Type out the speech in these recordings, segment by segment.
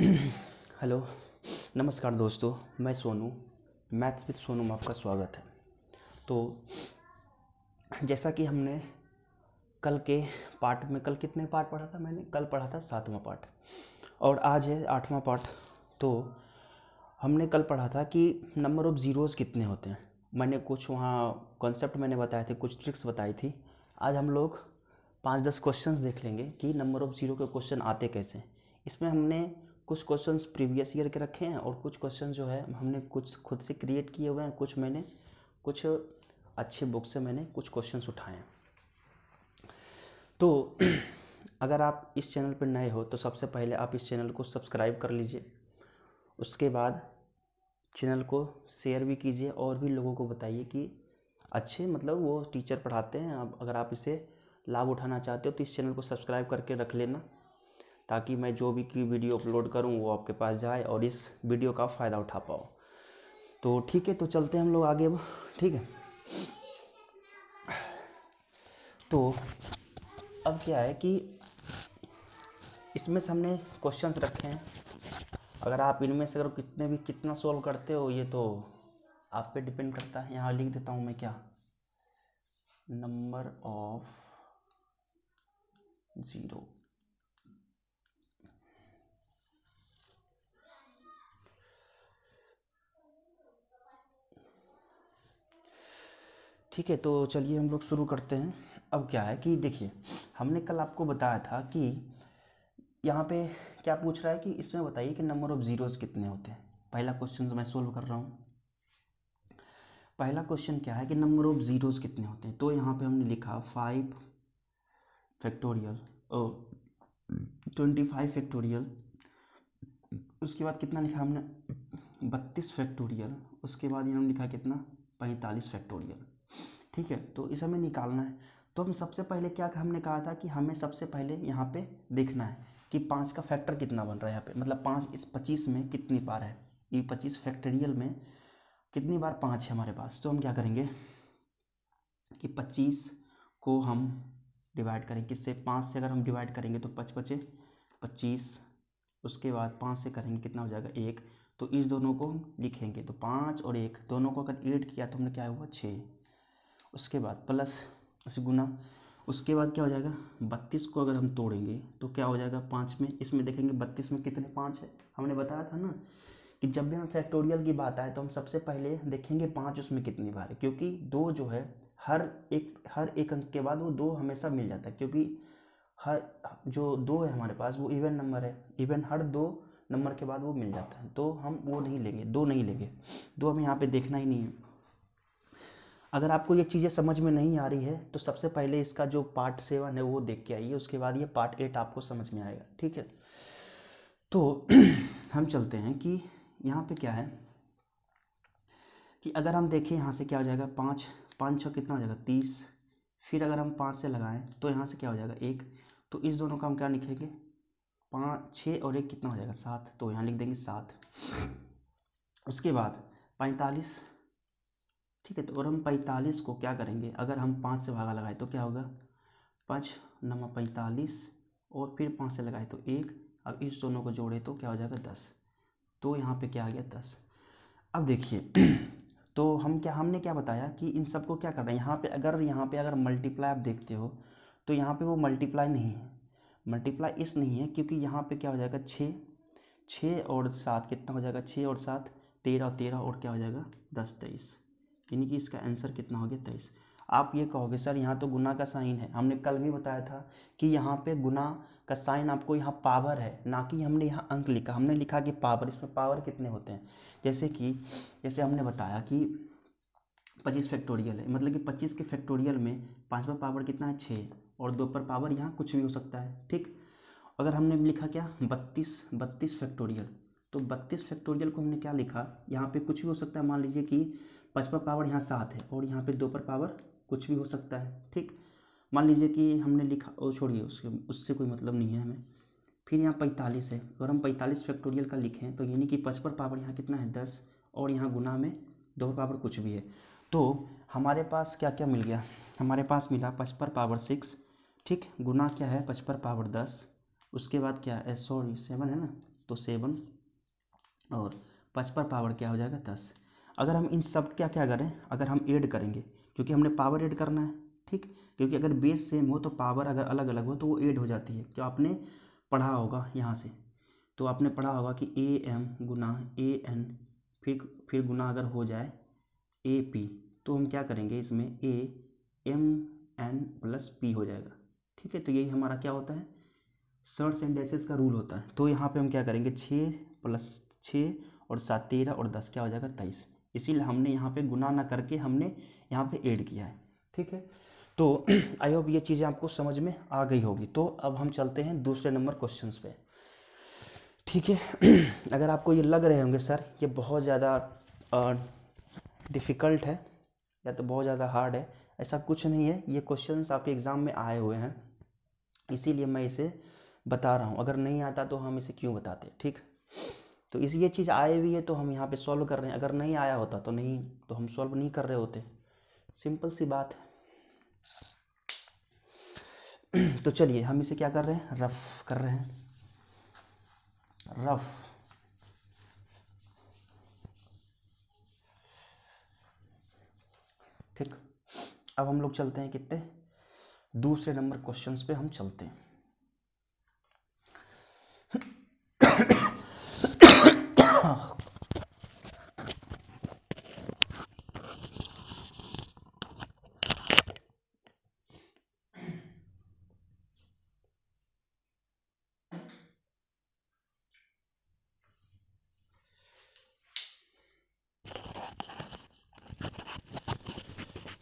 Hello, नमस्कार दोस्तों। मैं सोनू, मैथ्स विद सोनू में आपका स्वागत है। तो जैसा कि हमने कल के पार्ट में, कल कितने पार्ट पढ़ा था मैंने? कल पढ़ा था 7वां पार्ट और आज है 8वां पार्ट। तो हमने कल पढ़ा था कि नंबर ऑफ़ ज़ीरोज़ कितने होते हैं। मैंने कुछ वहाँ कॉन्सेप्ट मैंने बताए थे, कुछ ट्रिक्स बताई थी। आज हम लोग 5-10 क्वेश्चंस देख लेंगे कि नंबर ऑफ़ ज़ीरो के क्वेश्चन आते कैसे हैं। इसमें हमने कुछ क्वेश्चंस प्रीवियस ईयर के रखे हैं और कुछ क्वेश्चन जो है हमने कुछ खुद से क्रिएट किए हुए हैं, कुछ अच्छे बुक से मैंने कुछ क्वेश्चंस उठाए हैं। तो अगर आप इस चैनल पर नए हो तो सबसे पहले आप इस चैनल को सब्सक्राइब कर लीजिए। उसके बाद चैनल को शेयर भी कीजिए और भी लोगों को बताइए कि अच्छे मतलब वो टीचर पढ़ाते हैं। अब अगर आप इसे लाभ उठाना चाहते हो तो इस चैनल को सब्सक्राइब करके रख लेना, ताकि मैं जो भी की वीडियो अपलोड करूं वो आपके पास जाए और इस वीडियो का फ़ायदा उठा पाओ। तो ठीक है, तो चलते हैं हम लोग आगे अब। ठीक है, तो अब क्या है कि इसमें से हमने क्वेश्चंस रखे हैं। अगर आप इनमें से अगर कितना सॉल्व करते हो ये तो आप पे डिपेंड करता है। यहाँ लिख देता हूँ मैं क्या, नंबर ऑफ ज़ीरो। ठीक है, तो चलिए हम लोग शुरू करते हैं। अब क्या है कि देखिए, हमने कल आपको बताया था कि यहाँ पे क्या पूछ रहा है कि इसमें बताइए कि नंबर ऑफ़ ज़ीरोज़ कितने होते हैं। पहला क्वेश्चन मैं सोल्व कर रहा हूँ। पहला क्वेश्चन क्या है कि नंबर ऑफ़ ज़ीरोज़ कितने होते हैं। तो यहाँ पे हमने लिखा 5 फैक्टोरियल और 25 फैक्टोरियल। उसके बाद कितना लिखा हमने, 32 फैक्टोरियल। उसके बाद ये हमने लिखा कितना, 45 फैक्टोरियल। ठीक है, तो इसे हमें निकालना है। तो हम सबसे पहले क्या हमने कहा था कि हमें सबसे पहले यहाँ पे देखना है कि 5 का फैक्टर कितना बन रहा है यहाँ पे, मतलब 5 इस 25 में कितनी बार है। ये 25 फैक्टोरियल में कितनी बार 5 है हमारे पास। तो हम क्या करेंगे कि 25 को हम डिवाइड करेंगे किससे, 5 से। अगर हम डिवाइड करेंगे तो 5 बचे 25। उसके बाद 5 से करेंगे कितना हो जाएगा 1। तो इस दोनों को हम लिखेंगे तो 5 और 1 दोनों को अगर ऐड किया तो हमने क्या हुआ 6। उसके बाद प्लस से गुना। उसके बाद क्या हो जाएगा 32 को अगर हम तोड़ेंगे तो क्या हो जाएगा 5 में। इसमें देखेंगे 32 में कितने 5 है। हमने बताया था ना कि जब भी हम फैक्टोरियल की बात आए तो हम सबसे पहले देखेंगे 5 उसमें कितनी बार है, क्योंकि 2 जो है हर एक अंक के बाद वो 2 हमेशा मिल जाता है, क्योंकि हर जो 2 है हमारे पास वो इवन नंबर है। इवन हर 2 नंबर के बाद वो मिल जाता है। तो हम वो नहीं लेंगे, 2 नहीं लेंगे, 2 हमें यहाँ पे देखना ही नहीं है। अगर आपको ये चीज़ें समझ में नहीं आ रही है तो सबसे पहले इसका जो पार्ट 7 है वो देख के आइए, उसके बाद ये पार्ट 8 आपको समझ में आएगा। ठीक है, तो हम चलते हैं कि यहाँ पे क्या है कि अगर हम देखें यहाँ से क्या हो जाएगा 5 5 6 कितना हो जाएगा 30। फिर अगर हम 5 से लगाएं तो यहाँ से क्या हो जाएगा 1। तो इस दोनों का हम क्या लिखेंगे 5 6 और 1 कितना हो जाएगा 7। तो यहाँ लिख देंगे 7। उसके बाद 45। ठीक है, तो और हम 45 को क्या करेंगे, अगर हम 5 से भागा लगाए तो क्या होगा 5 9 45 और फिर 5 से लगाए तो 1। अब इस दोनों को जोड़े तो क्या हो जाएगा 10। तो यहाँ पे क्या आ गया 10। अब देखिए तो हमने क्या बताया कि इन सबको क्या करना है। यहाँ पे अगर मल्टीप्लाई आप देखते हो तो यहाँ पे वो मल्टीप्लाई नहीं है, मल्टीप्लाई इस नहीं है, क्योंकि यहाँ पे क्या हो जाएगा 6 6 और 7 कितना हो जाएगा 6 और 7 13 13 और क्या हो जाएगा 10 23। यानी कि इसका आंसर कितना हो गया 23। आप ये कहोगे सर यहाँ तो गुना का साइन है। हमने कल भी बताया था कि यहाँ पे गुना का साइन आपको यहाँ पावर है, ना कि हमने यहाँ अंक लिखा। हमने लिखा कि पावर, इसमें पावर कितने होते हैं। जैसे हमने बताया कि 25 फैक्टोरियल है, मतलब कि 25 के फैक्टोरियल में 5 पर पावर कितना है 6 और 2 पर पावर यहाँ कुछ भी हो सकता है। ठीक, अगर हमने लिखा क्या 32 फैक्टोरियल, तो 32 फैक्टोरियल को हमने क्या लिखा, यहाँ पे कुछ भी हो सकता है। मान लीजिए कि 5 पर पावर यहाँ 7 है और यहाँ पे 2 पर पावर कुछ भी हो सकता है। ठीक, मान लीजिए कि हमने लिखा, और छोड़िए उससे कोई मतलब नहीं है हमें। फिर यहाँ 45 है, अगर हम 45 फैक्टोरियल का लिखें तो यानी कि 5 पर पावर यहाँ कितना है 10 और यहाँ गुना में 2 पर पावर कुछ भी है। तो हमारे पास क्या क्या मिल गया, हमारे पास मिला 5 पर पावर 6। ठीक, गुना क्या है 5 पर पावर 10। उसके बाद क्या है 7 है ना, तो 7 और 5 पर पावर क्या हो जाएगा 10। अगर हम इन सब क्या क्या करें, अगर हम ऐड करेंगे, क्योंकि हमने पावर ऐड करना है, ठीक, क्योंकि अगर बेस सेम हो तो पावर अगर अलग अलग हो तो वो ऐड हो जाती है। जो आपने पढ़ा होगा यहाँ से, तो आपने पढ़ा होगा कि AM गुना AN फिर गुना अगर हो जाए AP, तो हम क्या करेंगे इसमें AMN प्लस P हो जाएगा, ठीक है। तो यही हमारा क्या होता है, सर्ट्स एंड डेसेस का रूल होता है। तो यहाँ पे हम क्या करेंगे 6 + 6 और 7 13 और 10 क्या हो जाएगा 23। इसीलिए हमने यहाँ पे गुना ना करके हमने यहाँ पे ऐड किया है, ठीक है। तो आई होप ये चीज़ें आपको समझ में आ गई होगी। तो अब हम चलते हैं दूसरे नंबर क्वेश्चंस पे, ठीक है। अगर आपको ये लग रहे होंगे सर ये बहुत ज़्यादा डिफ़िकल्ट है या तो बहुत ज़्यादा हार्ड है, ऐसा कुछ नहीं है। ये क्वेश्चंस आपके एग्ज़ाम में आए हुए हैं, इसीलिए मैं इसे बता रहा हूँ। अगर नहीं आता तो हम इसे क्यों बताते, ठीक। तो इस ये चीज़ आए हुई है तो हम यहाँ पे सॉल्व कर रहे हैं। अगर नहीं आया होता तो नहीं, तो हम सॉल्व नहीं कर रहे होते, सिंपल सी बात है। तो चलिए हम इसे क्या कर रहे हैं, रफ कर रहे हैं, रफ। ठीक, अब हम लोग चलते हैं कितने, दूसरे नंबर क्वेश्चंस पे हम चलते हैं।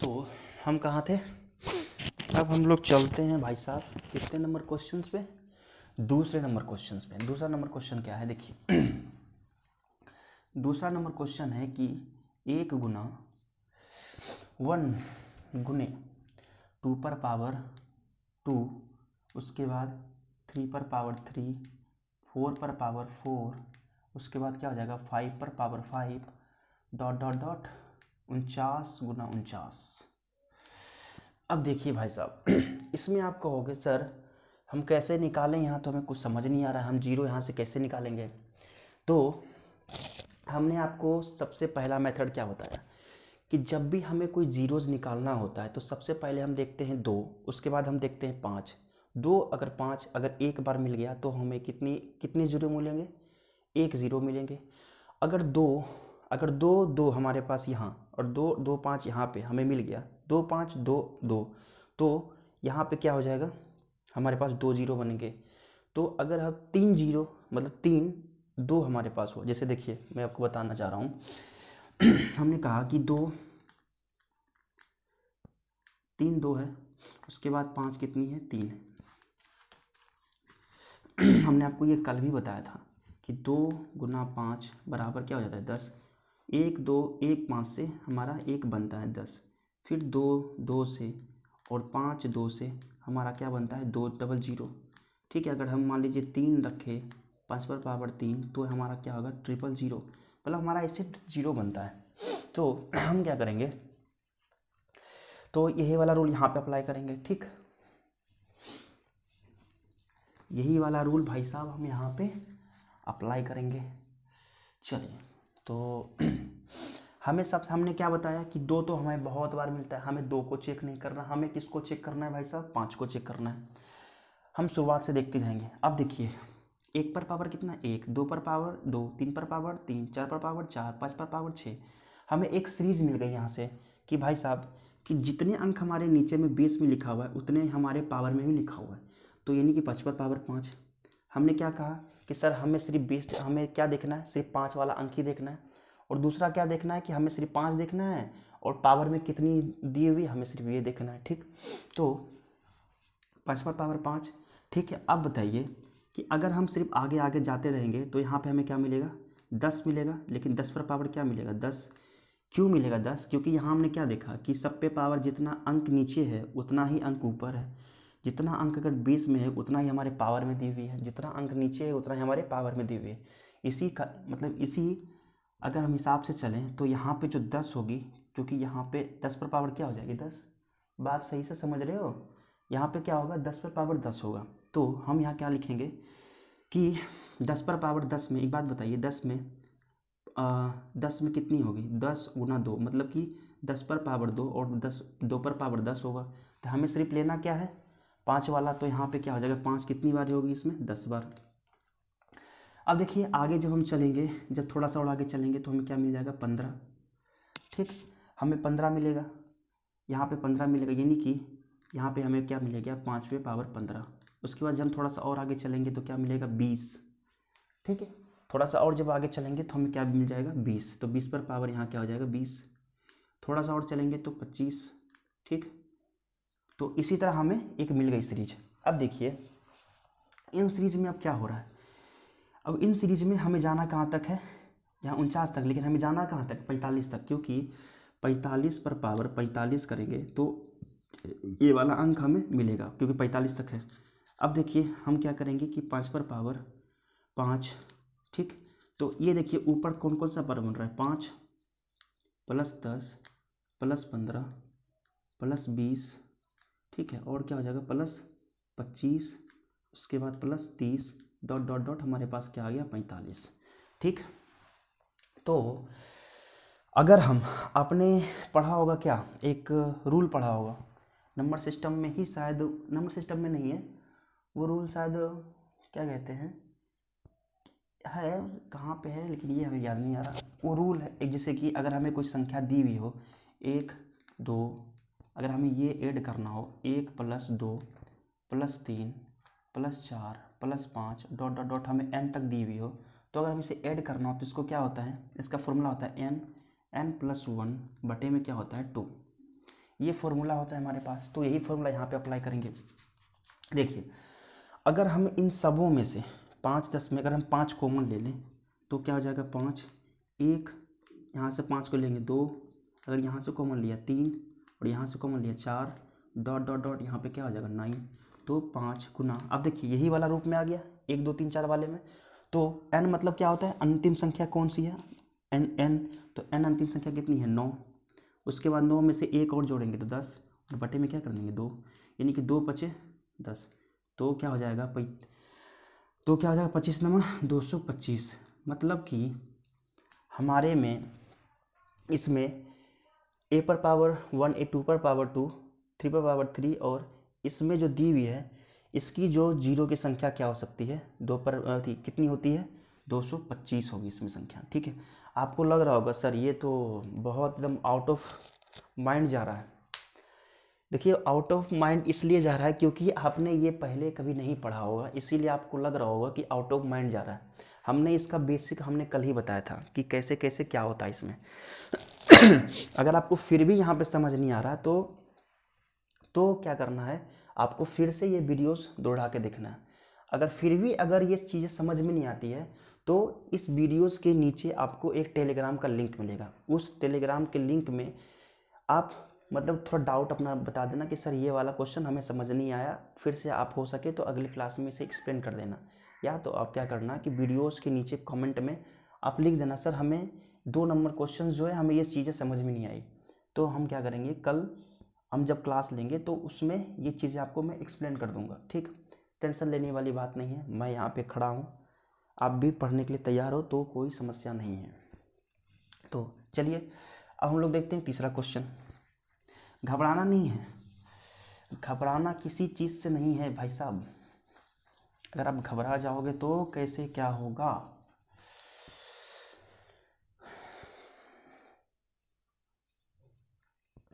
तो हम कहाँ थे, अब हम लोग चलते हैं भाई साहब कितने नंबर क्वेश्चंस पे, दूसरे नंबर क्वेश्चंस पे। दूसरा नंबर क्वेश्चन क्या है देखिए। दूसरा नंबर क्वेश्चन है कि 1 गुना 1 गुने 2 पर पावर 2, उसके बाद 3 पर पावर 3, 4 पर पावर 4, उसके बाद क्या हो जाएगा 5 पर पावर 5, डॉट डॉट डॉट 49 गुना 49। अब देखिए भाई साहब, इसमें आप कहोगे सर हम कैसे निकालें, यहाँ तो हमें कुछ समझ नहीं आ रहा है, हम जीरो यहाँ से कैसे निकालेंगे। तो हमने आपको सबसे पहला मेथड क्या बताया कि जब भी हमें कोई जीरोज़ निकालना होता है तो सबसे पहले हम देखते हैं 2, उसके बाद हम देखते हैं 5। 2 अगर 5 अगर एक बार मिल गया तो हमें कितने जीरो मिलेंगे, 1 जीरो मिलेंगे। अगर दो दो हमारे पास यहाँ और 2 2 5 यहाँ पे हमें मिल गया, 2 5 2 2, तो यहाँ पे क्या हो जाएगा हमारे पास 2 जीरो बनेंगे। तो अगर हम 3 जीरो मतलब 3 2 हमारे पास हो, जैसे देखिए मैं आपको बताना चाह रहा हूँ। हमने कहा कि 3 2 है, उसके बाद 5 कितनी है 3। हमने आपको ये कल भी बताया था कि 2 गुना 5 बराबर क्या हो जाता है 10। 1 2 1 5 से हमारा 1 बनता है 10, फिर 2 2 से और 5 2 से हमारा क्या बनता है 2 डबल जीरो, ठीक है। अगर हम मान लीजिए 3 रखे 5 पर पावर 3 तो हमारा क्या होगा ट्रिपल जीरो, मतलब हमारा ऐसे जीरो बनता है। तो हम क्या करेंगे, तो यही वाला रूल यहाँ पे अप्लाई करेंगे, ठीक। यही वाला रूल भाई साहब हम यहाँ पे अप्लाई करेंगे। चलिए, तो हमने क्या बताया कि 2 तो हमें बहुत बार मिलता है, हमें 2 को चेक नहीं करना, हमें किसको चेक करना है भाई साहब 5 को चेक करना है। हम शुरुआत से देखते जाएंगे। अब देखिए 1 पर पावर कितना 1, 2 पर पावर 2, 3 पर पावर 3, 4 पर पावर 4, 5 पर पावर 6। हमें एक सीरीज मिल गई यहाँ से कि भाई साहब कि जितने अंक हमारे नीचे में बेस में लिखा हुआ है उतने हमारे पावर में भी लिखा हुआ है। तो यानी कि 5 पर पावर 5। हमने क्या कहा कि सर हमें सिर्फ बेस, हमें क्या देखना है सिर्फ 5 वाला अंक ही देखना है, और दूसरा क्या देखना है कि हमें सिर्फ 5 देखना है और पावर में कितनी दी हुई हमें सिर्फ ये देखना है, ठीक। तो 5 पर पावर 5, ठीक है। अब बताइए कि अगर हम सिर्फ आगे आगे जाते रहेंगे तो यहाँ पे हमें क्या मिलेगा 10 मिलेगा, लेकिन 10 पर पावर क्या मिलेगा 10। क्यों मिलेगा 10, क्योंकि यहाँ हमने क्या देखा कि सब पे पावर जितना अंक नीचे है उतना ही अंक ऊपर है, जितना अंक अगर बेस में है उतना ही हमारे पावर में दी हुई है, जितना अंक नीचे है उतना ही हमारे पावर में दी हुई है। इसी का मतलब इसी अगर हम हिसाब से चलें तो यहाँ पे जो 10 होगी, क्योंकि यहाँ पे 10 पर पावर क्या हो जाएगी 10, बात सही से समझ रहे हो। यहाँ पे क्या होगा 10 पर पावर 10 होगा। तो हम यहाँ क्या लिखेंगे कि 10 पर पावर 10 में, एक बात बताइए, 10 में कितनी होगी, 10 गुना 2, मतलब कि 10 पर पावर 2 और 2 पर पावर 10 होगा। तो हमें सिर्फ लेना क्या है, 5 वाला। तो यहाँ पे क्या हो जाएगा, 5 कितनी बार होगी इसमें, 10 बार। अब देखिए आगे जब हम चलेंगे, जब थोड़ा सा और आगे चलेंगे तो हमें क्या मिल जाएगा, 15। ठीक, हमें 15 मिलेगा, यहाँ पे 15 मिलेगा, यानी कि यहाँ पे हमें क्या मिलेगा, 5वें पावर 15। उसके बाद जब हम थोड़ा सा और आगे चलेंगे तो क्या मिलेगा, 20। ठीक है, थोड़ा सा और जब आगे चलेंगे तो हमें क्या मिल जाएगा, 20। तो 20 पर पावर यहाँ क्या हो जाएगा, 20। थोड़ा सा और चलेंगे तो 25। ठीक, तो इसी तरह हमें एक मिल गई सीरीज। अब देखिए इन सीरीज में अब क्या हो रहा है, अब इन सीरीज में हमें जाना कहाँ तक है, यहाँ 49 तक, लेकिन हमें जाना कहाँ तक, 45 तक, क्योंकि 45 पर पावर 45 करेंगे तो ये वाला अंक हमें मिलेगा, क्योंकि 45 तक है। अब देखिए हम क्या करेंगे कि 5 पर पावर 5। ठीक, तो ये देखिए ऊपर कौन कौन सा पावर बन रहा है, 5 प्लस 10 प्लस 15 प्लस 20। ठीक है, और क्या हो जाएगा, प्लस 25, उसके बाद प्लस 30, डॉट डॉट डॉट, हमारे पास क्या आ गया, 45। ठीक, तो अगर हम आपने पढ़ा होगा क्या, एक रूल पढ़ा होगा नंबर सिस्टम में ही, शायद नंबर सिस्टम में नहीं है वो रूल, शायद क्या कहते हैं, है कहाँ पे है, लेकिन ये हमें याद नहीं आ रहा। वो रूल है एक, जैसे कि अगर हमें कोई संख्या दी हुई हो 1 2, अगर हमें ये ऐड करना हो 1 plus 2 plus 3 plus 4 plus 5 dot dot dot, हमें n तक दी हुई हो, तो अगर हमें इसे ऐड करना हो तो इसको क्या होता है, इसका फॉर्मूला होता है n प्लस 1 बटे में क्या होता है 2। ये फॉर्मूला होता है हमारे पास, तो यही फॉर्मूला यहाँ पे अप्लाई करेंगे। देखिए अगर हम इन सबों में से 5 10 में अगर हम 5 कॉमन ले लें तो क्या हो जाएगा, 5 1, यहाँ से 5 को लेंगे 2, अगर यहाँ से कॉमन लिया 3 और यहाँ से कॉमन लिया 4, डॉट डॉट डॉट, यहाँ पे क्या हो जाएगा 9। तो 5 गुना, अब देखिए यही वाला रूप में आ गया 1 2 3 4 वाले में। तो n मतलब क्या होता है, अंतिम संख्या कौन सी है, n। तो n अंतिम संख्या कितनी है, 9। उसके बाद 9 में से एक और जोड़ेंगे तो 10, और बटे में क्या कर देंगे 2, यानी कि 2 बचे 10। तो क्या हो जाएगा, तो क्या हो जाएगा, 25 नंबर 225। मतलब कि हमारे में इसमें a पर पावर 1, a 2 पर पावर 2, 3 पर पावर 3, और इसमें जो दी हुई है इसकी जो जीरो की संख्या क्या हो सकती है, 2 पर कितनी होती है, 225 होगी इसमें संख्या। ठीक है, आपको लग रहा होगा सर ये तो बहुत एकदम आउट ऑफ माइंड जा रहा है। देखिए आउट ऑफ माइंड इसलिए जा रहा है क्योंकि आपने ये पहले कभी नहीं पढ़ा होगा, इसीलिए आपको लग रहा होगा कि आउट ऑफ माइंड जा रहा है। हमने इसका बेसिक हमने कल ही बताया था कि कैसे कैसे क्या होता है इसमें। अगर आपको फिर भी यहाँ पे समझ नहीं आ रहा तो क्या करना है, आपको फिर से ये वीडियोस दोहरा के देखना है। अगर फिर भी अगर ये चीज़ें समझ में नहीं आती है तो इस वीडियोस के नीचे आपको एक टेलीग्राम का लिंक मिलेगा, उस टेलीग्राम के लिंक में आप मतलब थोड़ा डाउट अपना बता देना कि सर ये वाला क्वेश्चन हमें समझ नहीं आया, फिर से आप हो सके तो अगली क्लास में इसे एक्सप्लेन कर देना। या तो आप क्या करना कि वीडियोस के नीचे कमेंट में आप लिख देना सर हमें 2 नंबर क्वेश्चन जो है हमें ये चीज़ें समझ में नहीं आई। तो हम क्या करेंगे, कल हम जब क्लास लेंगे तो उसमें ये चीज़ें आपको मैं एक्सप्लेन कर दूंगा। ठीक, टेंशन लेने वाली बात नहीं है, मैं यहाँ पे खड़ा हूँ, आप भी पढ़ने के लिए तैयार हो तो कोई समस्या नहीं है। तो चलिए अब हम लोग देखते हैं तीसरा क्वेश्चन। घबराना नहीं है, घबराना किसी चीज़ से नहीं है भाई साहब। अगर आप घबरा जाओगे तो कैसे क्या होगा,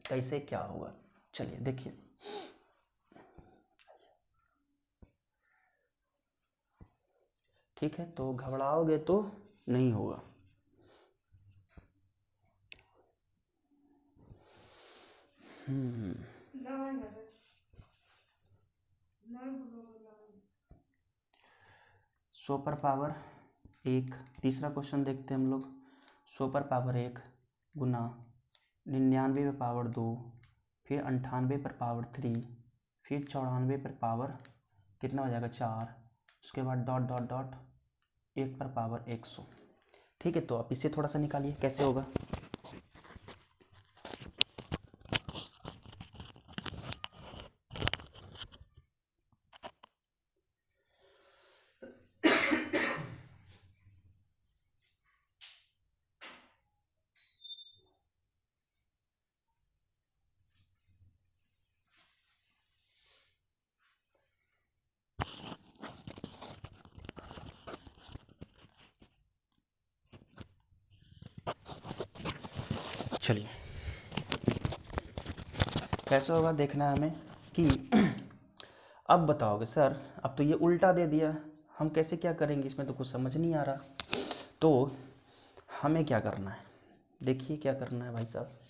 कैसे क्या होगा, चलिए देखिए। ठीक है, तो घबराओगे तो नहीं होगा। सौ पर पावर 1, तीसरा क्वेश्चन देखते हैं हम लोग। 100 पर पावर 1 गुना 99 पर पावर 2, फिर 98 पर पावर 3, फिर 94 पर पावर कितना हो जाएगा 4, उसके बाद डॉट डॉट डॉट 1 पर पावर 100। ठीक है, तो आप इसे थोड़ा सा निकालिए कैसे होगा। चलिए कैसे होगा देखना है हमें कि अब बताओगे सर अब तो ये उल्टा दे दिया, हम कैसे क्या करेंगे, इसमें तो कुछ समझ नहीं आ रहा। तो हमें क्या करना है, देखिए क्या करना है भाई साहब।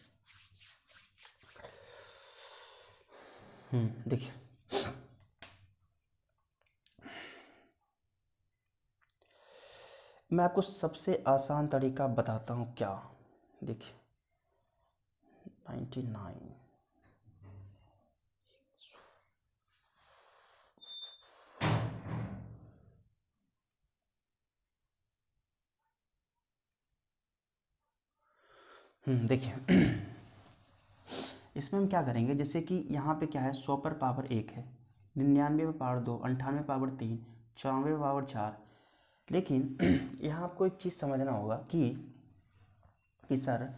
देखिए मैं आपको सबसे आसान तरीका बताता हूँ क्या। देखिए 99 देखिए इसमें हम क्या करेंगे, जैसे कि यहाँ पे क्या है 100 पर पावर 1 है, 99 पे पावर 2, 98 पावर 3, 94 पे पावर 4। लेकिन यहाँ आपको एक चीज़ समझना होगा कि सर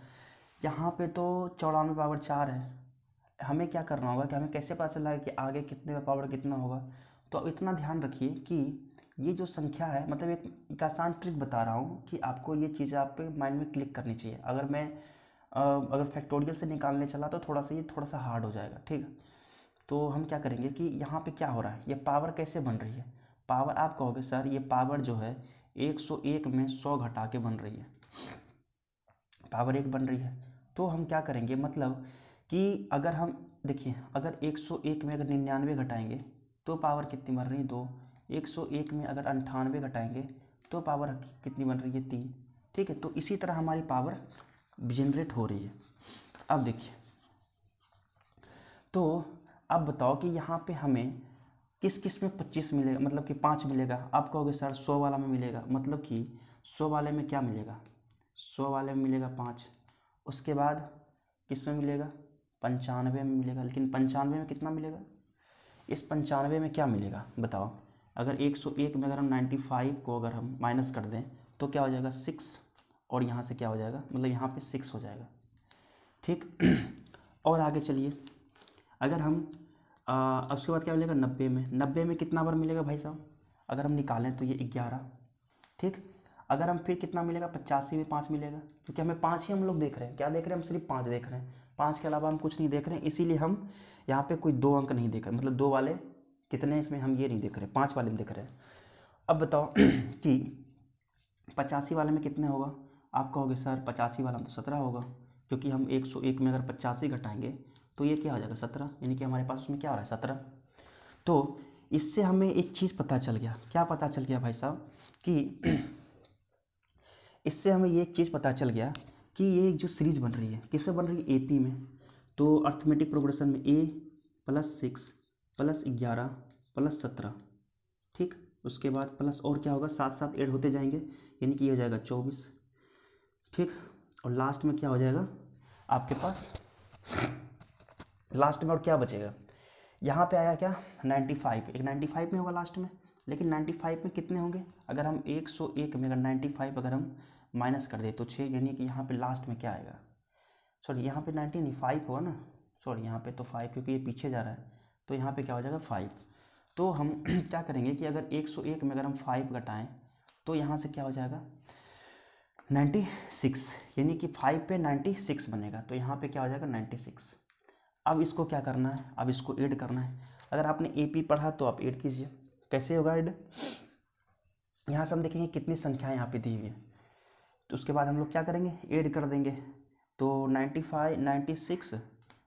यहाँ पे तो 94 पावर 4 है, हमें क्या करना होगा कि हमें कैसे पता चला कि आगे कितने का पावर कितना होगा। तो अब इतना ध्यान रखिए कि ये जो संख्या है, मतलब एक आसान ट्रिक बता रहा हूँ कि आपको ये चीज़ें आप पे माइंड में क्लिक करनी चाहिए। अगर फैक्टोरियल से निकालने चला तो ये थोड़ा सा हार्ड हो जाएगा, ठीक है। तो हम क्या करेंगे कि यहाँ पे क्या हो रहा है, ये पावर कैसे बन रही है। पावर आप कहोगे सर ये पावर जो है 101 में 100 घटा के बन रही है, पावर 1 बन रही है। तो हम क्या करेंगे, मतलब कि अगर हम देखिए अगर 101 में अगर 99 घटाएंगे तो पावर कितनी बन रही है 2, 101 में अगर 98 घटाएंगे तो पावर कितनी बन रही है 3, ठीक है। तो इसी तरह हमारी पावर जनरेट हो रही है। अब देखिए तो अब बताओ कि यहाँ पे हमें किस किस में 25 मिलेगा, मतलब कि 5 मिलेगा। आप कहोगे सर 100 वाला में मिलेगा, मतलब कि 100 वाले में क्या मिलेगा, 100 वाले में मिलेगा 5। उसके बाद किस में मिलेगा, 95 में मिलेगा। लेकिन 95 में कितना मिलेगा, इस 95 में क्या मिलेगा बताओ। अगर 101 में अगर हम 95 को अगर हम माइनस कर दें तो क्या हो जाएगा 6, और यहाँ से क्या हो जाएगा, मतलब यहाँ पे 6 हो जाएगा, ठीक। और आगे चलिए, अगर हम उसके बाद क्या मिलेगा 90 में कितना बार मिलेगा भाई साहब, अगर हम निकालें तो ये 11, ठीक। अगर हम फिर कितना मिलेगा 85 में 5 मिलेगा, क्योंकि हमें 5 ही हम लोग देख रहे हैं, क्या देख रहे हैं हम, सिर्फ 5 देख रहे हैं, 5 के अलावा हम कुछ नहीं देख रहे हैं। इसीलिए हम यहाँ पे कोई 2 अंक नहीं देख रहे, मतलब 2 वाले कितने इसमें हम ये नहीं देख रहे, 5 वाले में देख रहे हैं। अब बताओ कि 85 वाले में कितने होगा, आप कहोगे सर 85 वाला में तो 17 होगा, क्योंकि हम 101 में अगर 85 घटाएंगे तो ये क्या हो जाएगा 17, यानी कि हमारे पास उसमें क्या हो रहा है 17। तो इससे हमें एक चीज़ पता चल गया, क्या पता चल गया भाई साहब कि इससे हमें ये एक चीज़ पता चल गया कि ये जो सीरीज बन रही है किस में बन रही है, एपी में। तो अर्थमेटिक प्रोग्रेशन में a + 6 + 11 + 17, ठीक। उसके बाद प्लस और क्या होगा, साथ साथ ऐड होते जाएंगे, यानी कि ये हो जाएगा 24, ठीक। और लास्ट में क्या हो जाएगा आपके पास, लास्ट में और क्या बचेगा, यहाँ पे आया क्या 95, एक 95 में होगा लास्ट में। लेकिन 95 में कितने होंगे, अगर हम 101 में अगर 95 अगर हम माइनस कर दे तो 6, यानी कि यहाँ पे लास्ट में क्या आएगा, सॉरी यहाँ पे 90 नहीं 5 होगा ना, सॉरी यहाँ पे तो 5 क्योंकि ये पीछे जा रहा है, तो यहाँ पे क्या हो जाएगा 5। तो हम क्या करेंगे कि अगर 101 में अगर हम 5 घटाएं तो यहाँ से क्या हो जाएगा 96, यानी कि 5 पे 96 बनेगा, तो यहाँ पे क्या हो जाएगा 96। अब इसको क्या करना है, अब इसको ऐड करना है। अगर आपने एपी पढ़ा तो आप ऐड कीजिए, कैसे होगा ऐड, यहाँ से हम देखेंगे कितनी संख्याएं यहाँ पे दी हुई है, तो उसके बाद हम लोग क्या करेंगे ऐड कर देंगे। तो 95 96,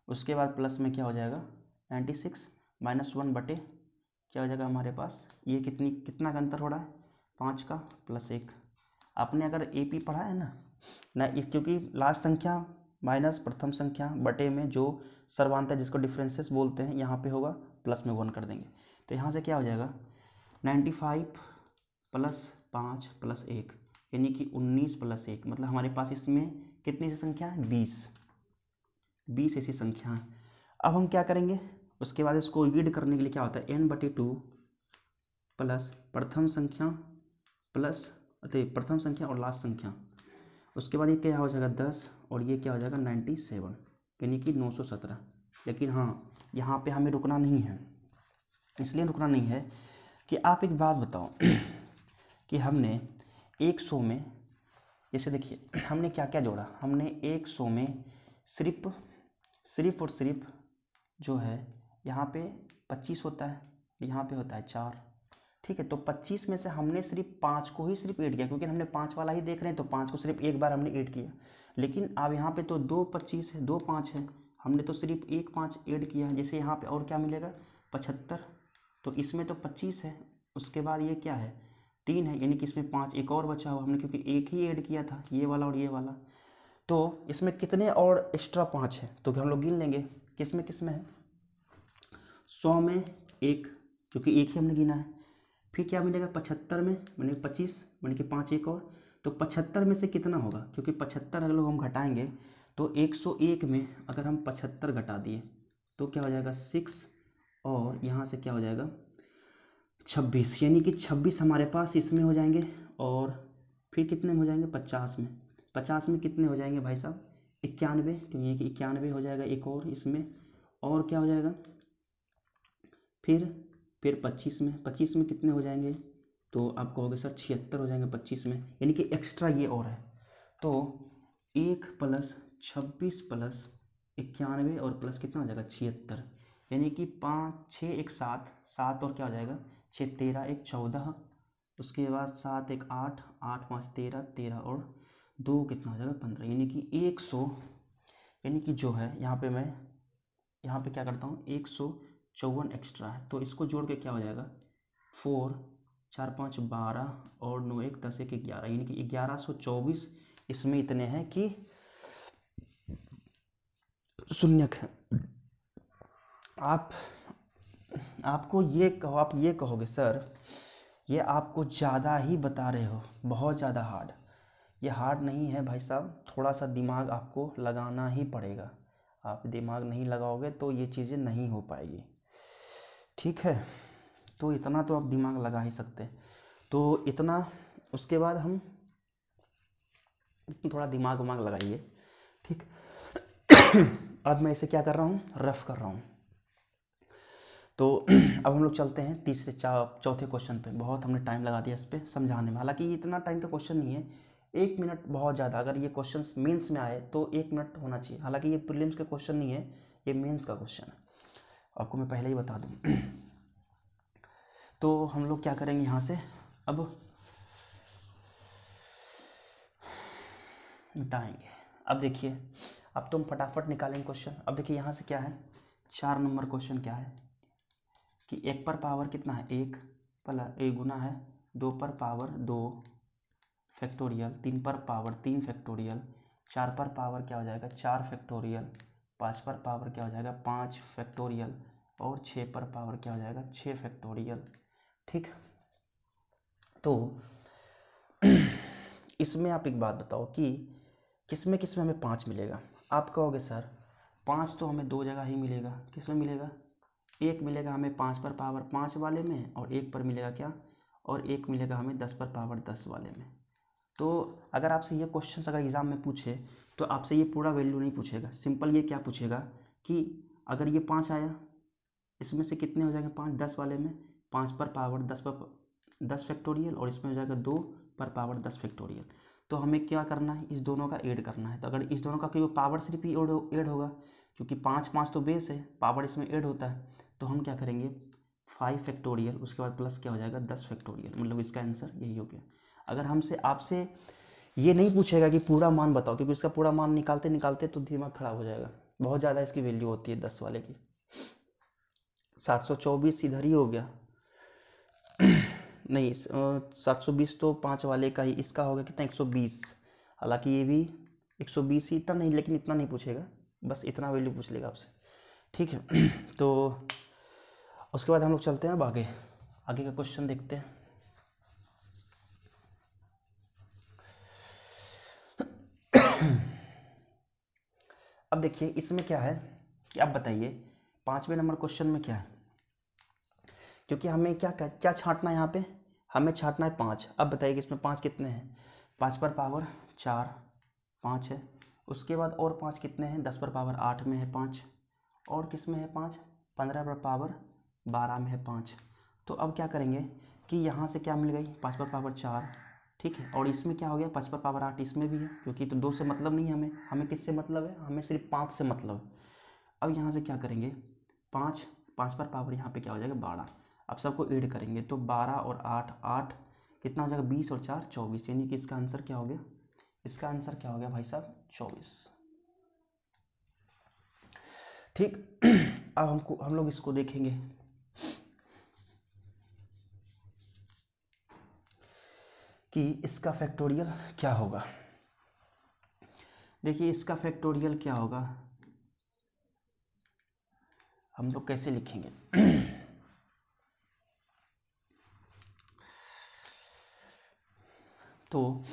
उसके बाद प्लस में क्या हो जाएगा 96 -1 बटे क्या हो जाएगा हमारे पास, ये कितना का अंतर हो रहा है 5 का +1। आपने अगर एपी पढ़ा है ना क्योंकि लास्ट संख्या माइनस प्रथम संख्या बटे में जो सर्वांतर जिसको डिफरेंसेस बोलते हैं यहाँ पे होगा, प्लस में 1 कर देंगे। तो यहाँ से क्या हो जाएगा 95 + 5 + 1, यानी कि 19 + 1, मतलब हमारे पास इसमें कितनी सी संख्या है 20 ऐसी संख्या है। अब हम क्या करेंगे, उसके बाद इसको रीड करने के लिए क्या होता है n/2 प्लस प्रथम संख्या प्लस प्रथम संख्या और लास्ट संख्या, उसके बाद ये क्या हो जाएगा 10 और ये क्या हो जाएगा 97, यानी कि 917। लेकिन हाँ यहाँ पे हमें रुकना नहीं है, इसलिए रुकना नहीं है कि आप एक बात बताओ कि हमने 100 में, जैसे देखिए हमने क्या क्या जोड़ा, हमने 100 में सिर्फ और सिर्फ जो है यहाँ पे 25 होता है, यहाँ पे होता है 4। ठीक है, तो 25 में से हमने सिर्फ 5 को ही सिर्फ ऐड किया, क्योंकि हमने 5 वाला ही देख रहे हैं, तो 5 को सिर्फ एक बार हमने ऐड किया। लेकिन अब यहाँ पे तो 2 25 है, 2 5 है, हमने तो सिर्फ एक 5 ऐड किया है। जैसे यहाँ पे और क्या मिलेगा 75, तो इसमें तो 25 है, उसके बाद ये क्या है 3 है, यानी कि इसमें 5 एक और बचा हुआ, हमने क्योंकि एक ही ऐड किया था, ये वाला और ये वाला। तो इसमें कितने और एक्स्ट्रा 5 है, तो हम लोग गिन लेंगे किस में है। 100 में एक, क्योंकि एक ही हमने गिना है। फिर क्या मिलेगा 75 में, मैंने 25 मैंने कि 5 एक और, तो 75 में से कितना होगा, क्योंकि 75 अगर लोग हम घटाएंगे तो 101 में अगर हम 75 घटा दिए तो क्या हो जाएगा 6, और यहाँ से क्या हो जाएगा 26, यानी कि 26 हमारे पास इसमें हो जाएंगे। और फिर कितने में हो जाएंगे 50 में, 50 में कितने हो जाएंगे भाई साहब 91, तो ये कि 91 हो जाएगा एक और इसमें। और क्या हो जाएगा फिर 25 में कितने हो जाएंगे, तो आप कहोगे सर 76 हो जाएंगे 25 में, यानी कि एक्स्ट्रा ये और है। तो 1 + 26 + 91 और प्लस कितना हो जाएगा 76, यानी कि 5 6 1 7 7 और क्या हो जाएगा 6 13 1 14, उसके बाद 7 1 8 8 5 13 13 और 2 कितना हो जाएगा 15, यानी कि 100, यानी कि जो है यहाँ पे मैं यहाँ पे क्या करता हूँ 154 एक्स्ट्रा है, तो इसको जोड़ के क्या हो जाएगा 4 4 5 12 और 9 1 10 1 11, यानी कि 1124 इसमें इतने हैं कि शून्यक है। आप ये कहोगे सर ये आपको ज़्यादा ही बता रहे हो, बहुत ज़्यादा हार्ड। ये हार्ड नहीं है भाई साहब, थोड़ा सा दिमाग आपको लगाना ही पड़ेगा। आप दिमाग नहीं लगाओगे तो ये चीज़ें नहीं हो पाएगी, ठीक है। तो इतना तो आप दिमाग लगा ही सकते हैं, तो इतना। उसके बाद हम थोड़ा दिमाग उमाग लगाइए, ठीक। अब मैं इसे क्या कर रहा हूँ रफ कर रहा हूँ। तो अब हम लोग चलते हैं तीसरे चौथे क्वेश्चन पे। बहुत हमने टाइम लगा दिया इस पर समझाने में, हालांकि ये इतना टाइम का क्वेश्चन नहीं है, 1 मिनट बहुत ज़्यादा। अगर ये क्वेश्चन मेंस में आए तो 1 मिनट होना चाहिए, हालांकि ये प्रीलिम्स का क्वेश्चन नहीं है, ये मेंस का क्वेश्चन है, आपको मैं पहले ही बता दूँ। तो हम लोग क्या करेंगे यहाँ से अब मिटाएंगे। अब देखिए, अब तुम फटाफट निकालेंगे क्वेश्चन। अब देखिए यहाँ से क्या है 4 नंबर क्वेश्चन क्या है कि 1 पर पावर कितना है 1 + 1 गुना है 2 पर पावर 2 फैक्टोरियल, 3 पर पावर 3 फैक्टोरियल, 4 पर पावर क्या हो जाएगा 4 फैक्टोरियल, 5 पर पावर क्या हो जाएगा 5 फैक्टोरियल, और 6 पर पावर क्या हो जाएगा 6 फैक्टोरियल, ठीक। तो इसमें आप एक बात बताओ कि किस में हमें 5 मिलेगा। आप कहोगे सर 5 तो हमें 2 जगह ही मिलेगा, किस में मिलेगा, एक मिलेगा हमें 5 पर पावर 5 वाले में, और एक पर मिलेगा क्या, और एक मिलेगा हमें 10 पर पावर 10 वाले में। तो अगर आपसे ये क्वेश्चन अगर एग्ज़ाम में पूछे तो आपसे ये पूरा वैल्यू नहीं पूछेगा, सिंपल ये क्या पूछेगा कि अगर ये 5 आया इसमें से कितने हो जाएंगे 5 10 वाले में 5 पर पावर 10 फैक्टोरियल, और इसमें हो जाएगा 2 पर पावर 10 फैक्टोरियल। तो हमें क्या करना है इस दोनों का ऐड करना है। तो अगर इस दोनों का क्योंकि पावर सिर्फ ही ऐड होगा, क्योंकि 5 5 तो बेस है, पावर इसमें ऐड होता है, तो हम क्या करेंगे 5 फैक्टोरियल, उसके बाद प्लस क्या हो जाएगा 10 फैक्टोरियल, मतलब इसका आंसर यही हो गया। अगर हमसे आपसे ये नहीं पूछेगा कि पूरा मान बताओ, क्योंकि इसका पूरा मान निकालते निकालते तो दिमाग खराब हो जाएगा, बहुत ज़्यादा इसकी वैल्यू होती है 10 वाले की। 724 इधर ही हो गया नहीं 720 तो 5 वाले का ही, इसका होगा कितना 120, हालांकि ये भी 120 ही, इतना नहीं, लेकिन इतना नहीं पूछेगा, बस इतना वैल्यू पूछ लेगा आपसे, ठीक है। तो उसके बाद हम लोग चलते हैं अब आगे का क्वेश्चन देखते हैं। अब देखिए इसमें क्या है कि आप बताइए 5वें नंबर क्वेश्चन में क्या है, क्योंकि हमें क्या छांटना है यहाँ पे, हमें छांटना है 5। अब बताइए कि इसमें 5 कितने हैं 5 पर पावर 4 5 है, उसके बाद और 5 कितने हैं 10 पर पावर 8 में है 5, और किस में है 5 15 पर पावर 12 में है 5। तो अब क्या करेंगे कि यहाँ से क्या मिल गई 5 पर पावर 4 ठीक है। और इसमें क्या हो गया 5 पर पावर 8 इसमें भी है, क्योंकि तो 2 से मतलब नहीं है हमें, हमें किससे मतलब है, हमें सिर्फ 5 से मतलब है। अब यहाँ से क्या करेंगे 5 पर पावर यहाँ पे क्या हो जाएगा 12। अब सबको ऐड करेंगे तो 12 और 8 8 कितना हो जाएगा 20 और 4 24, यानी कि इसका आंसर क्या हो गया, इसका आंसर क्या हो गया भाई साहब 24। ठीक। अब हम लोग इसको देखेंगे कि इसका फैक्टोरियल क्या होगा। देखिए इसका फैक्टोरियल क्या होगा, हम लोग कैसे लिखेंगे। तो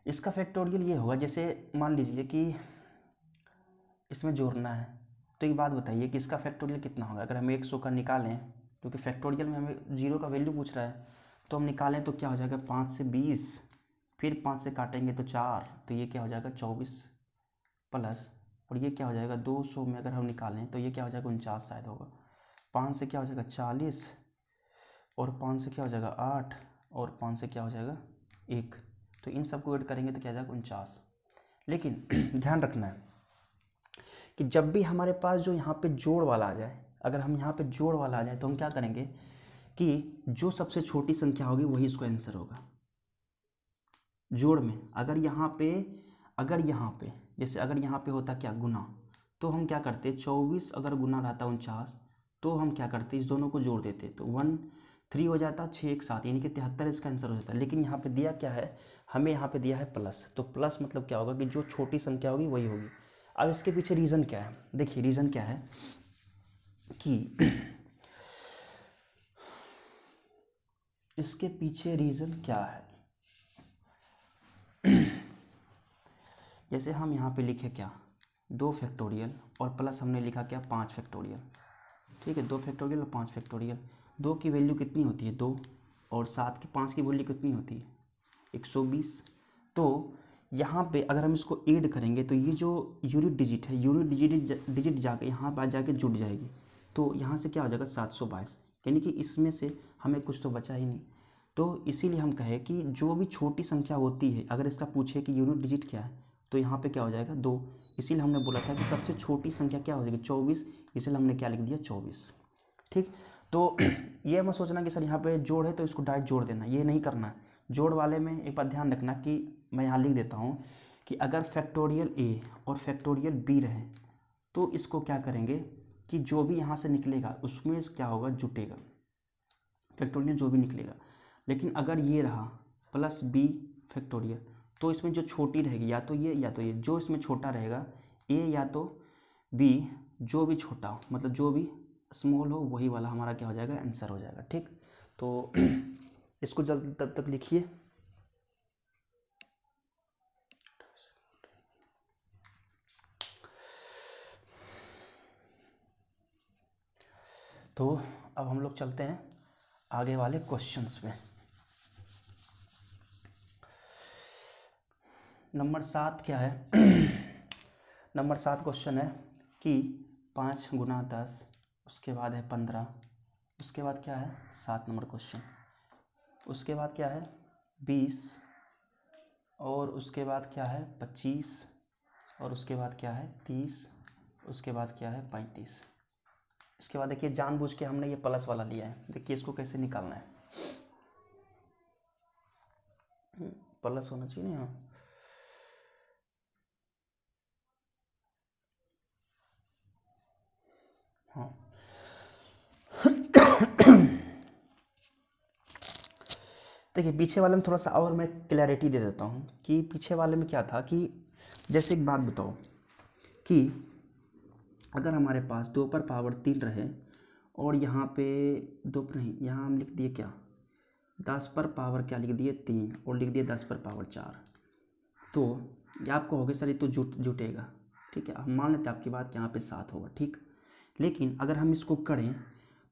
इसका फैक्टोरियल ये होगा, जैसे मान लीजिए कि इसमें जोड़ना है, तो एक बात बताइए कि इसका फैक्टोरियल कितना होगा। अगर हम 100 का निकालें, क्योंकि फैक्टोरियल में हमें 0 का वैल्यू पूछ रहा है, तो हम निकालें तो क्या हो जाएगा 5 से 20, फिर 5 से काटेंगे तो 4, तो ये क्या हो जाएगा 24 प्लस, और ये क्या हो जाएगा 200 में अगर हम निकालें तो ये क्या हो जाएगा 49 शायद होगा। 5 से क्या हो जाएगा 40, और 5 से क्या हो जाएगा 8, और 5 से क्या हो जाएगा 1, तो इन सबको ऐड करेंगे तो क्या हो जाएगा 49। लेकिन ध्यान रखना है कि जब भी हमारे पास जो यहाँ पे जोड़ वाला आ जाए, अगर हम यहाँ पे जोड़ वाला आ जाए तो हम क्या करेंगे कि जो सबसे छोटी संख्या होगी वही इसको आंसर होगा जोड़ में। अगर यहाँ पे जैसे अगर यहाँ पे होता क्या गुना, तो हम क्या करते 24 अगर गुना रहता 49, तो हम क्या करते इस दोनों को जोड़ देते, तो 1 3 हो जाता 6 1 7, यानी कि 73 इसका आंसर हो जाता है। लेकिन यहाँ पे दिया क्या है, हमें यहाँ पे दिया है प्लस, तो प्लस मतलब क्या होगा कि जो छोटी संख्या होगी वही होगी। अब इसके पीछे रीज़न क्या है, देखिए रीज़न क्या है कि इसके पीछे रीज़न क्या है, जैसे हम यहाँ पे लिखे क्या 2 फैक्टोरियल और प्लस हमने लिखा क्या 5 फैक्टोरियल। ठीक है 2 फैक्टोरियल और 5 फैक्टोरियल, 2 की वैल्यू कितनी होती है 2, और 5 की वैल्यू कितनी होती है 120। तो यहाँ पे अगर हम इसको ऐड करेंगे तो ये जो यूनिट डिजिट है, यूनिट डिजिट जाके यहाँ पर जाके जुड़ जाएगी, तो यहाँ से क्या हो जाएगा 722, यानी कि इसमें से हमें कुछ तो बचा ही नहीं। तो इसीलिए हम कहें कि जो भी छोटी संख्या होती है, अगर इसका पूछे कि यूनिट डिजिट क्या है, तो यहाँ पे क्या हो जाएगा 2। इसीलिए हमने बोला था कि सबसे छोटी संख्या क्या हो जाएगी 24, इसीलिए हमने क्या लिख दिया 24। ठीक। तो ये मत सोचना कि सर यहाँ पे जोड़ है तो इसको डायरेक्ट जोड़ देना, ये नहीं करना। जोड़ वाले में एक बात ध्यान रखना कि मैं यहाँ लिख देता हूँ कि अगर फैक्टोरियल ए और फैक्टोरियल बी रहे, तो इसको क्या करेंगे कि जो भी यहाँ से निकलेगा उसमें क्या होगा जुटेगा, फैक्टोरियल जो भी निकलेगा। लेकिन अगर ये रहा प्लस बी फैक्टोरियल, तो इसमें जो छोटी रहेगी या तो ये या तो ये, जो इसमें छोटा रहेगा ए या तो बी, जो भी छोटा हो मतलब जो भी स्मॉल हो वही वाला हमारा क्या हो जाएगा आंसर हो जाएगा। ठीक। तो इसको जल्द तब तक लिखिए। तो अब हम लोग चलते हैं आगे वाले क्वेश्चंस में। नंबर 7 क्या है नंबर 7 क्वेश्चन है कि 5 गुना 10, उसके बाद है 15, उसके बाद क्या है 7 नंबर क्वेश्चन, उसके बाद क्या है 20, और उसके बाद क्या है 25, और उसके बाद क्या है 30, उसके बाद क्या है 35। इसके बाद देखिए जानबूझ के हमने ये प्लस वाला लिया है, देखिए इसको कैसे निकालना है। प्लस होना चाहिए ना, हाँ। देखिए पीछे वाले में थोड़ा सा और मैं क्लैरिटी दे देता हूँ कि पीछे वाले में क्या था कि जैसे एक बात बताओ कि अगर हमारे पास 2 पर पावर 3 रहे और यहाँ पे 2 पर नहीं, यहाँ हम लिख दिए क्या 10 पर पावर क्या लिख दिए 3, और लिख दिए 10 पर पावर 4, तो ये आप कहोगे सर ये तो जुटेगा। ठीक है, हम मान लेते हैं आपकी बात यहाँ पे 7 होगा। ठीक। लेकिन अगर हम इसको करें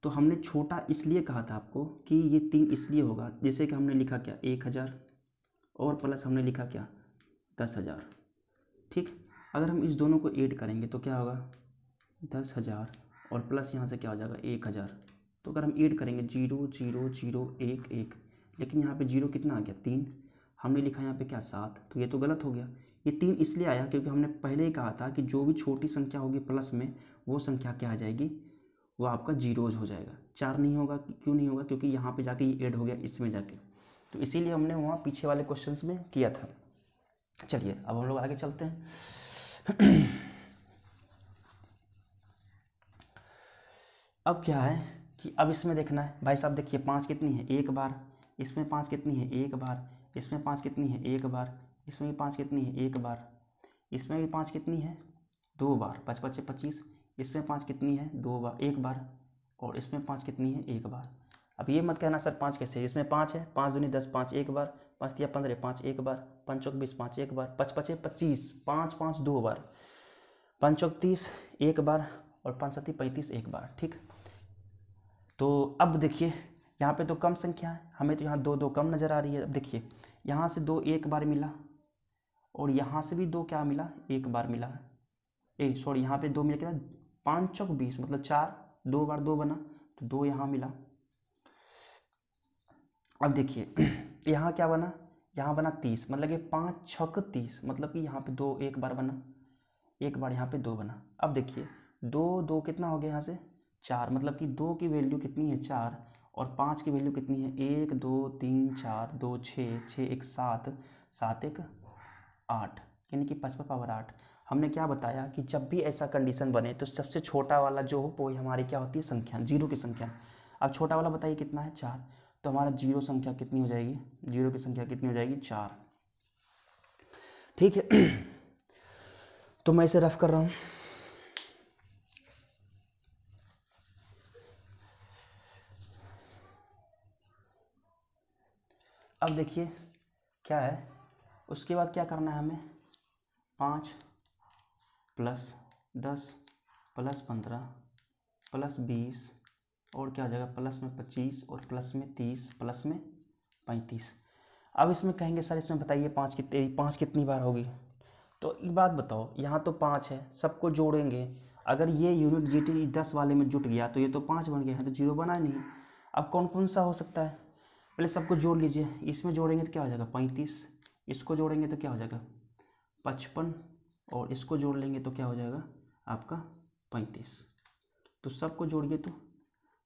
तो हमने छोटा इसलिए कहा था आपको कि ये 3 इसलिए होगा, जैसे कि हमने लिखा क्या 1000 और प्लस हमने लिखा क्या 10,000। ठीक। अगर हम इस दोनों को ऐड करेंगे तो क्या होगा 10,000 और प्लस यहाँ से क्या हो जाएगा 1,000। तो अगर हम ऐड करेंगे 0 0 0 1 1, लेकिन यहाँ पे 0 कितना आ गया 3, हमने लिखा यहाँ पे क्या 7, तो ये तो गलत हो गया। ये 3 इसलिए आया क्योंकि हमने पहले ही कहा था कि जो भी छोटी संख्या होगी प्लस में वो संख्या क्या आ जाएगी, वो आपका जीरोज हो जाएगा। 4 नहीं होगा, क्यों नहीं होगा, क्योंकि यहाँ पे जाके ये ऐड हो गया इसमें जाके, तो इसीलिए हमने वहाँ पीछे वाले क्वेश्चंस में किया था। चलिए अब हम लोग आगे चलते हैं। अब क्या है कि अब इसमें देखना है भाई साहब, देखिए 5 कितनी है, एक बार, इसमें 5 कितनी है, एक बार, इसमें 5 कितनी है, एक बार, इसमें भी 5 कितनी है, एक बार, इसमें भी 5 कितनी है, 2 बार, 5 5 25, इसमें 5 कितनी है, 2 बार, एक बार, और इसमें 5 कितनी है, एक बार। अब ये मत कहना सर 5 कैसे, इसमें 5 है, 5 दूनी 10, 5 एक बार, 5 तिया 15, 5 एक बार, 5 चौक 20, 5 एक बार, 5 5 25, 5 5 2 बार, 5 चौक 30 एक बार, और 5 7 35 एक बार। ठीक, तो अब देखिए यहाँ पे तो कम संख्या है, हमें तो यहाँ 2 2 कम नज़र आ रही है। अब देखिए यहाँ से 2 एक बार मिला, और यहाँ से भी 2 क्या मिला, एक बार मिला, सॉरी यहाँ पे 2 मिला, क्या 5 चौक 20, मतलब 4, 2 बार 2 बना, तो 2 यहाँ मिला। अब देखिए यहाँ क्या बना, यहाँ बना 30, मतलब कि 5 छक 30, मतलब कि यहाँ पे 2 एक बार बना, एक बार यहाँ पे 2 बना। अब देखिए 2 2 कितना हो गया यहाँ से 4, मतलब कि 2 की वैल्यू कितनी है 4, और 5 की वैल्यू कितनी है 1 2 3 4 2 6 6 1 7 7 1 8, यानी कि 5 पर पावर 8। हमने क्या बताया कि जब भी ऐसा कंडीशन बने तो सबसे छोटा वाला जो हो वो हमारी क्या होती है, संख्या, जीरो की संख्या। अब छोटा वाला बताइए कितना है 4, तो हमारा जीरो संख्या कितनी हो जाएगी, जीरो की संख्या कितनी हो जाएगी 4। ठीक है, तो मैं इसे रफ कर रहा हूँ। अब देखिए क्या है, उसके बाद क्या करना है हमें, 5 प्लस 10 प्लस 15 प्लस 20, और क्या हो जाएगा प्लस में 25, और प्लस में 30, प्लस में 35। अब इसमें कहेंगे सर इसमें बताइए 5 कितनी बार होगी, तो एक बात बताओ, यहाँ तो 5 है, सबको जोड़ेंगे, अगर ये यूनिट जीटी 10 वाले में जुट गया तो ये तो 5 बन गया है, तो जीरो बना नहीं। अब कौन कौन सा हो सकता है, पहले सबको जोड़ लीजिए, इसमें जोड़ेंगे तो क्या हो जाएगा 35, इसको जोड़ेंगे तो क्या हो जाएगा 55, और इसको जोड़ लेंगे तो क्या हो जाएगा आपका 35, तो सबको जोड़िए तो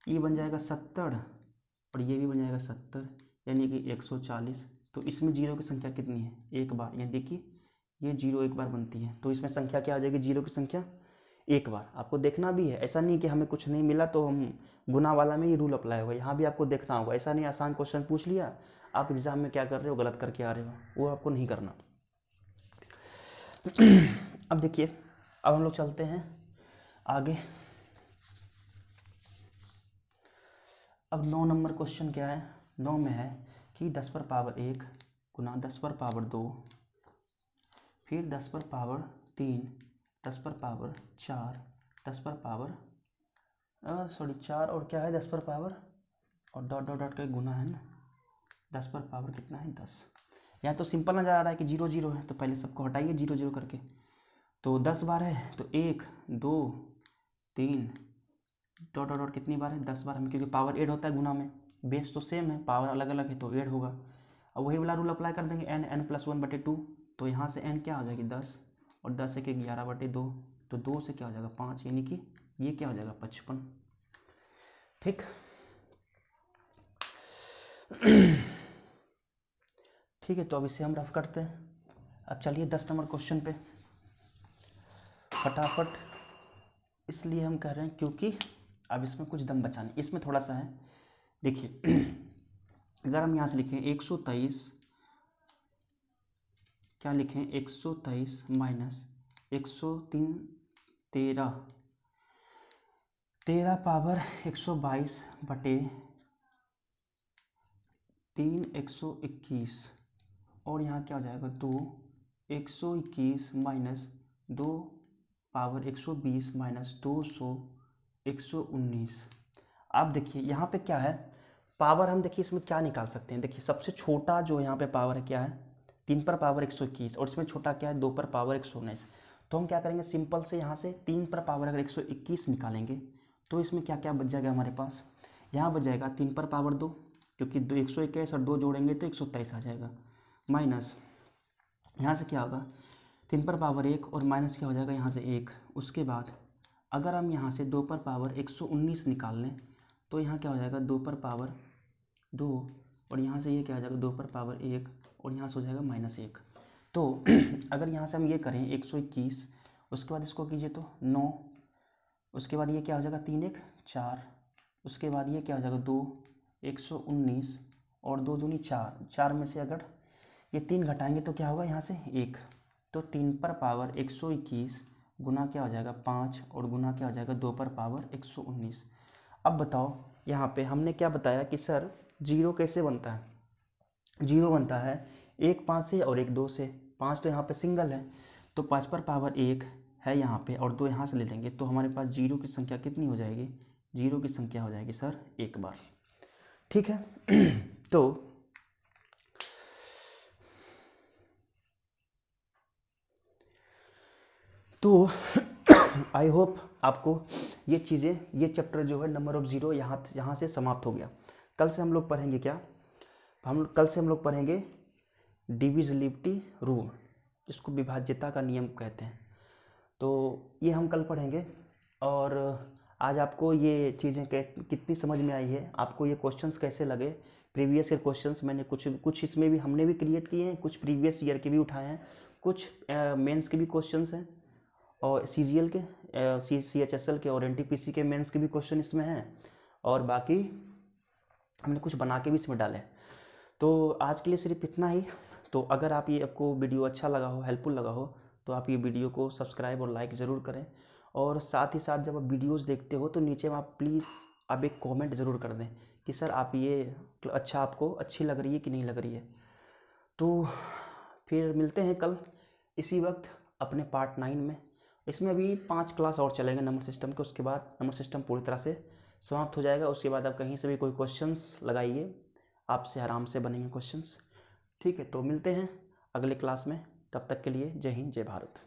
ये बन जाएगा 70, और ये भी बन जाएगा 70, यानी कि 140। तो इसमें जीरो की संख्या कितनी है, एक बार, यानी देखिए ये जीरो एक बार बनती है, तो इसमें संख्या क्या आ जाएगी, जीरो की संख्या एक बार। आपको देखना भी है, ऐसा नहीं कि हमें कुछ नहीं मिला तो हम गुना वाला में ही रूल अप्लाई होगा, यहाँ भी आपको देखना होगा, ऐसा नहीं आसान क्वेश्चन पूछ लिया आप एग्जाम में क्या कर रहे हो, गलत करके आ रहे हो, वो आपको नहीं करना। अब देखिए, अब हम लोग चलते हैं आगे। अब 9 नंबर क्वेश्चन क्या है, 9 में है कि 10 पर पावर 1 गुना 10 पर पावर 2, फिर 10 पर पावर 3, 10 पर पावर 4, 10 पर पावर 4, और क्या है 10 पर पावर, और डॉट डॉट डॉट का गुना है ना, 10 पर पावर कितना है 10। यहाँ तो सिंपल नजर आ रहा है कि 0 0 है, तो पहले सबको हटाइए 0 0 करके, तो 10 बार है तो 1 2 3 डॉट डॉट डॉट कितनी बार है 10 बार, हमें क्योंकि पावर ऐड होता है गुना में, बेस तो सेम है, पावर अलग अलग है तो ऐड होगा। अब वही वाला रूल अप्लाई कर देंगे, n प्लस 1/2, तो यहाँ से n क्या हो जाएगी 10, और 10 एक 11/2, तो 2 से क्या हो जाएगा 5, यानी कि ये क्या हो जाएगा 55। ठीक, ठीक है, तो अब इसे हम रफ करते हैं। अब चलिए 10 नंबर क्वेश्चन पे फटाफट, इसलिए हम कह रहे हैं क्योंकि अब इसमें कुछ दम बचाने, इसमें थोड़ा सा है। देखिए अगर हम यहाँ से लिखें 123, क्या लिखें 123 माइनस 103 13 13 पावर 122/3 121, और यहाँ क्या हो जाएगा 2 121 माइनस 2 पावर 120 माइनस 200 119। अब देखिए यहाँ पे क्या है, पावर हम देखिए इसमें क्या निकाल सकते हैं, देखिए सबसे छोटा जो यहाँ पे पावर है क्या है 3 पर पावर 121, और इसमें छोटा क्या है 2 पर पावर 119। तो हम क्या करेंगे, सिंपल से यहाँ से 3 पर पावर अगर 121 निकालेंगे तो इसमें क्या क्या बच जाएगा हमारे पास, यहाँ बच जाएगा 3 पर पावर 2, क्योंकि 121 और 2 जोड़ेंगे तो 123 आ जाएगा, माइनस यहाँ से क्या होगा 3 पर पावर 1 और माइनस क्या हो जाएगा यहाँ से 1। उसके बाद अगर हम यहाँ से 2 पर पावर 119 निकाल लें तो यहाँ क्या हो जाएगा 2 पर पावर 2 और यहाँ से ये क्या हो जाएगा 2 पर पावर 1 और यहाँ से हो जाएगा -1। तो अगर यहाँ से हम ये करें 121, उसके बाद इसको कीजिए तो 9, उसके बाद ये क्या हो जाएगा 3 1 4, उसके बाद ये क्या हो जाएगा 2 119 और 2 दूनी 4, 4 में से अगर ये 3 घटाएंगे तो क्या होगा यहाँ से 1। तो 3 पर पावर 121 गुना क्या हो जाएगा 5 और गुना क्या हो जाएगा 2 पर पावर 119। अब बताओ यहाँ पे हमने क्या बताया कि सर जीरो कैसे बनता है। जीरो बनता है एक 5 से और एक 2 से। 5 तो यहाँ पे सिंगल है तो 5 पर पावर 1 है यहाँ पे और 2 यहाँ से ले लेंगे तो हमारे पास जीरो की संख्या कितनी हो जाएगी। जीरो की संख्या हो जाएगी सर एक बार। ठीक है तो आई होप आपको ये चीज़ें, ये चैप्टर जो है नंबर ऑफ जीरो यहाँ से समाप्त हो गया। कल से हम लोग पढ़ेंगे क्या, कल से हम लोग पढ़ेंगे डिविजिबिलिटी रूल, जिसको विभाज्यता का नियम कहते हैं। तो ये हम कल पढ़ेंगे। और आज आपको ये चीज़ें कितनी समझ में आई है, आपको ये क्वेश्चंस कैसे लगे। प्रीवियस ईयर क्वेश्चंस मैंने कुछ इसमें भी हमने भी क्रिएट किए हैं, कुछ प्रीवियस ईयर के भी उठाए हैं, कुछ मेंस के भी क्वेश्चंस हैं और CGL के CHSL के और NTPC के मेंस के भी क्वेश्चन इसमें हैं और बाकी हमने कुछ बना के भी इसमें डाले। तो आज के लिए सिर्फ इतना ही। तो अगर आपको वीडियो अच्छा लगा हो, हेल्पफुल लगा हो, तो आप ये वीडियो को सब्सक्राइब और लाइक ज़रूर करें। और साथ ही साथ जब आप वीडियोस देखते हो तो नीचे में आप प्लीज़ आप एक कमेंट ज़रूर कर दें कि सर आप ये आपको अच्छी लग रही है कि नहीं लग रही है। तो फिर मिलते हैं कल इसी वक्त अपने पार्ट 9 में। इसमें अभी 5 क्लास और चलेंगे नंबर सिस्टम के, उसके बाद नंबर सिस्टम पूरी तरह से समाप्त हो जाएगा। उसके बाद आप कहीं से भी कोई क्वेश्चंस लगाइए, आपसे आराम से बनेंगे क्वेश्चंस। ठीक है, तो मिलते हैं अगले क्लास में। तब तक के लिए जय हिंद जय भारत।